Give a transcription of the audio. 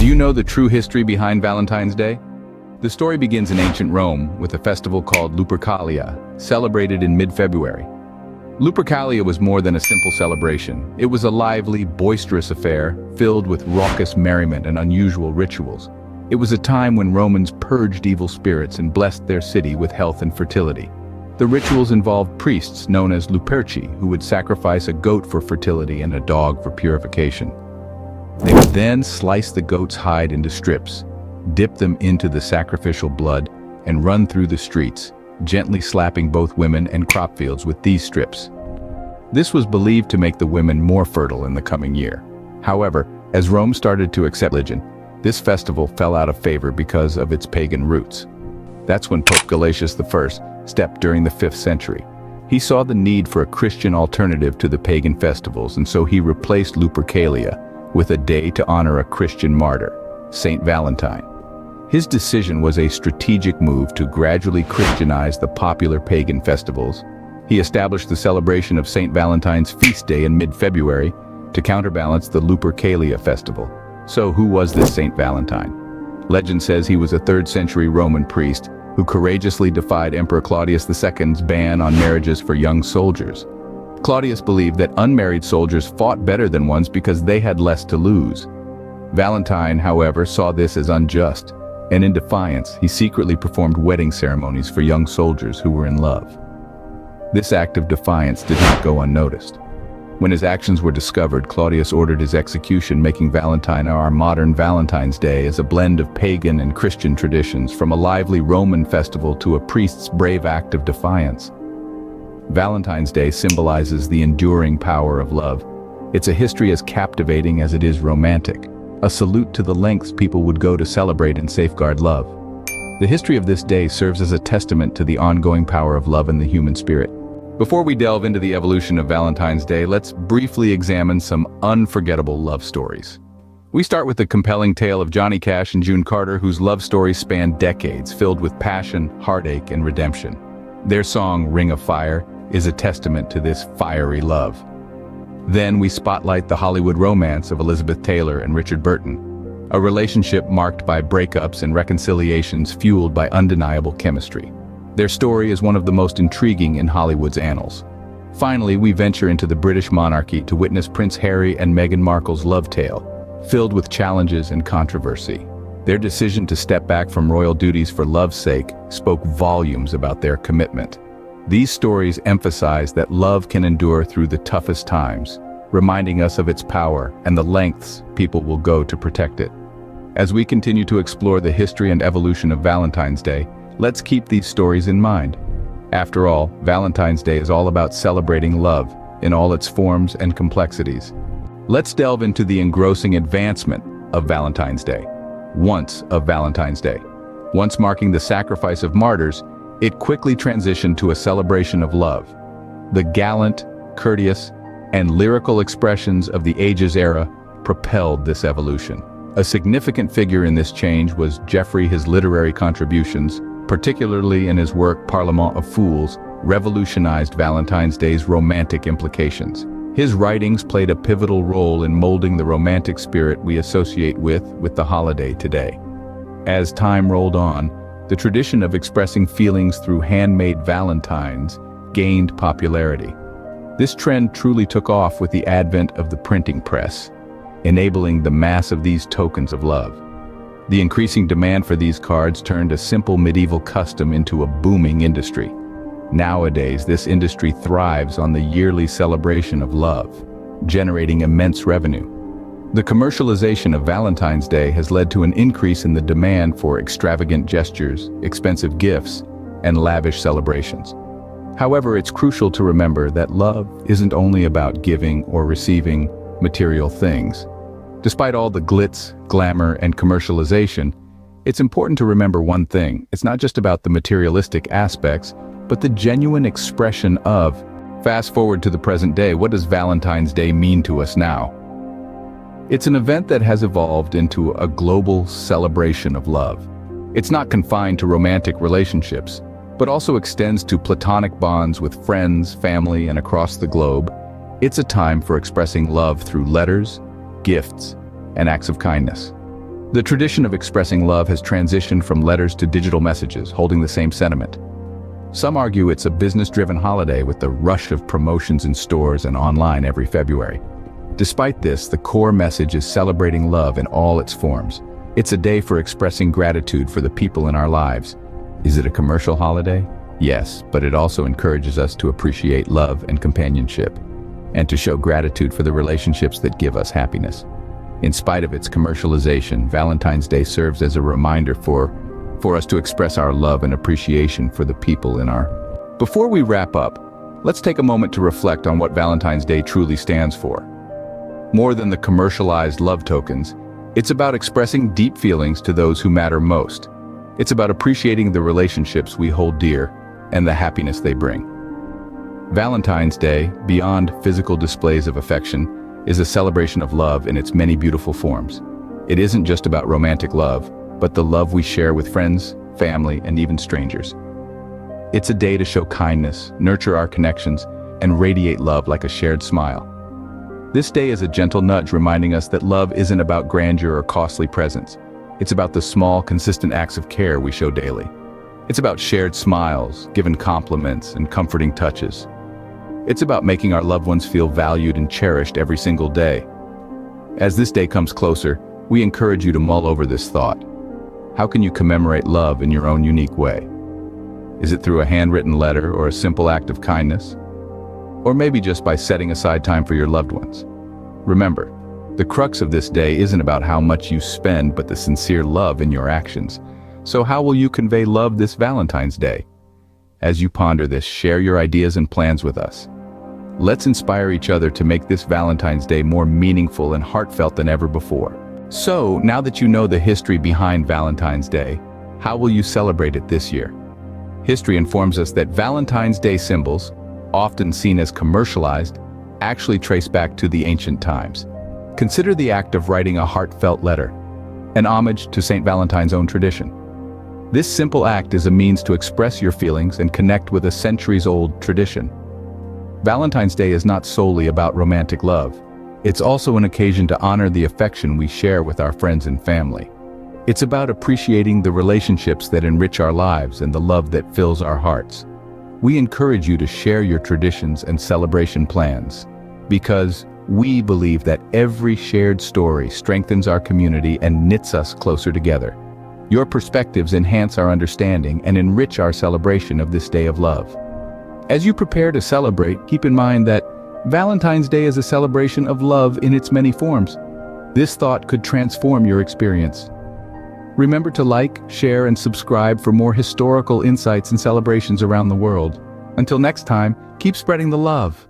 Do you know the true history behind Valentine's Day? The story begins in ancient Rome with a festival called Lupercalia, celebrated in mid-February. Lupercalia was more than a simple celebration. It was a lively, boisterous affair filled with raucous merriment and unusual rituals. It was a time when Romans purged evil spirits and blessed their city with health and fertility. The rituals involved priests known as Luperci, who would sacrifice a goat for fertility and a dog for purification. They would then slice the goat's hide into strips, dip them into the sacrificial blood, and run through the streets, gently slapping both women and crop fields with these strips. This was believed to make the women more fertile in the coming year. However, as Rome started to accept religion, this festival fell out of favor because of its pagan roots. That's when Pope Gelasius I stepped during the 5th century. He saw the need for a Christian alternative to the pagan festivals, and so he replaced Lupercalia with a day to honor a Christian martyr, Saint Valentine. His decision was a strategic move to gradually Christianize the popular pagan festivals. He established the celebration of Saint Valentine's feast day in mid-February to counterbalance the Lupercalia festival. So who was this Saint Valentine? Legend says he was a 3rd century Roman priest who courageously defied Emperor Claudius II's ban on marriages for young soldiers. Claudius believed that unmarried soldiers fought better than ones because they had less to lose. Valentine, however, saw this as unjust, and in defiance, he secretly performed wedding ceremonies for young soldiers who were in love. This act of defiance did not go unnoticed. When his actions were discovered, Claudius ordered his execution, making Valentine our modern Valentine's Day as a blend of pagan and Christian traditions, from a lively Roman festival to a priest's brave act of defiance. Valentine's Day symbolizes the enduring power of love. It's a history as captivating as it is romantic, a salute to the lengths people would go to celebrate and safeguard love. The history of this day serves as a testament to the ongoing power of love in the human spirit. Before we delve into the evolution of Valentine's Day, let's briefly examine some unforgettable love stories. We start with the compelling tale of Johnny Cash and June Carter, whose love stories span decades, filled with passion, heartache, and redemption. Their song, Ring of Fire, is a testament to this fiery love. Then we spotlight the Hollywood romance of Elizabeth Taylor and Richard Burton, a relationship marked by breakups and reconciliations fueled by undeniable chemistry. Their story is one of the most intriguing in Hollywood's annals. Finally, we venture into the British monarchy to witness Prince Harry and Meghan Markle's love tale, filled with challenges and controversy. Their decision to step back from royal duties for love's sake spoke volumes about their commitment. These stories emphasize that love can endure through the toughest times, reminding us of its power and the lengths people will go to protect it. As we continue to explore the history and evolution of Valentine's Day, let's keep these stories in mind. After all, Valentine's Day is all about celebrating love in all its forms and complexities. Let's delve into the engrossing advancement of Valentine's Day. Once marking the sacrifice of martyrs, it quickly transitioned to a celebration of love. The gallant, courteous, and lyrical expressions of the Ages era propelled this evolution. A significant figure in this change was Geoffrey. His literary contributions, particularly in his work Parlement of Fools, revolutionized Valentine's Day's romantic implications. His writings played a pivotal role in molding the romantic spirit we associate with the holiday today. As time rolled on, the tradition of expressing feelings through handmade valentines gained popularity. This trend truly took off with the advent of the printing press, enabling the mass of these tokens of love. The increasing demand for these cards turned a simple medieval custom into a booming industry. Nowadays, this industry thrives on the yearly celebration of love, generating immense revenue. The commercialization of Valentine's Day has led to an increase in the demand for extravagant gestures, expensive gifts, and lavish celebrations. However, it's crucial to remember that love isn't only about giving or receiving material things. Despite all the glitz, glamour, and commercialization, it's important to remember one thing: it's not just about the materialistic aspects, but the genuine expression of. Fast forward to the present day, what does Valentine's Day mean to us now? It's an event that has evolved into a global celebration of love. It's not confined to romantic relationships, but also extends to platonic bonds with friends, family, and across the globe. It's a time for expressing love through letters, gifts, and acts of kindness. The tradition of expressing love has transitioned from letters to digital messages, holding the same sentiment. Some argue it's a business-driven holiday with the rush of promotions in stores and online every February. Despite this, the core message is celebrating love in all its forms. It's a day for expressing gratitude for the people in our lives. Is it a commercial holiday? Yes, but it also encourages us to appreciate love and companionship, and to show gratitude for the relationships that give us happiness. In spite of its commercialization, Valentine's Day serves as a reminder for us to express our love and appreciation for the people in our... Before we wrap up, let's take a moment to reflect on what Valentine's Day truly stands for. More than the commercialized love tokens, it's about expressing deep feelings to those who matter most. It's about appreciating the relationships we hold dear and the happiness they bring. Valentine's Day, beyond physical displays of affection, is a celebration of love in its many beautiful forms. It isn't just about romantic love, but the love we share with friends, family, and even strangers. It's a day to show kindness, nurture our connections, and radiate love like a shared smile. This day is a gentle nudge reminding us that love isn't about grandeur or costly presents. It's about the small, consistent acts of care we show daily. It's about shared smiles, given compliments, and comforting touches. It's about making our loved ones feel valued and cherished every single day. As this day comes closer, we encourage you to mull over this thought. How can you commemorate love in your own unique way? Is it through a handwritten letter or a simple act of kindness? Or maybe just by setting aside time for your loved ones? Remember, the crux of this day isn't about how much you spend, but the sincere love in your actions. So how will you convey love this Valentine's Day? As you ponder this, share your ideas and plans with us. Let's inspire each other to make this Valentine's Day more meaningful and heartfelt than ever before. So, now that you know the history behind Valentine's Day, how will you celebrate it this year? History informs us that Valentine's Day symbols, often seen as commercialized, actually trace back to the ancient times. Consider the act of writing a heartfelt letter, an homage to St. Valentine's own tradition. This simple act is a means to express your feelings and connect with a centuries-old tradition. Valentine's Day is not solely about romantic love. It's also an occasion to honor the affection we share with our friends and family. It's about appreciating the relationships that enrich our lives and the love that fills our hearts. We encourage you to share your traditions and celebration plans, because we believe that every shared story strengthens our community and knits us closer together. Your perspectives enhance our understanding and enrich our celebration of this day of love. As you prepare to celebrate, keep in mind that Valentine's Day is a celebration of love in its many forms. This thought could transform your experience. Remember to like, share, and subscribe for more historical insights and celebrations around the world. Until next time, keep spreading the love.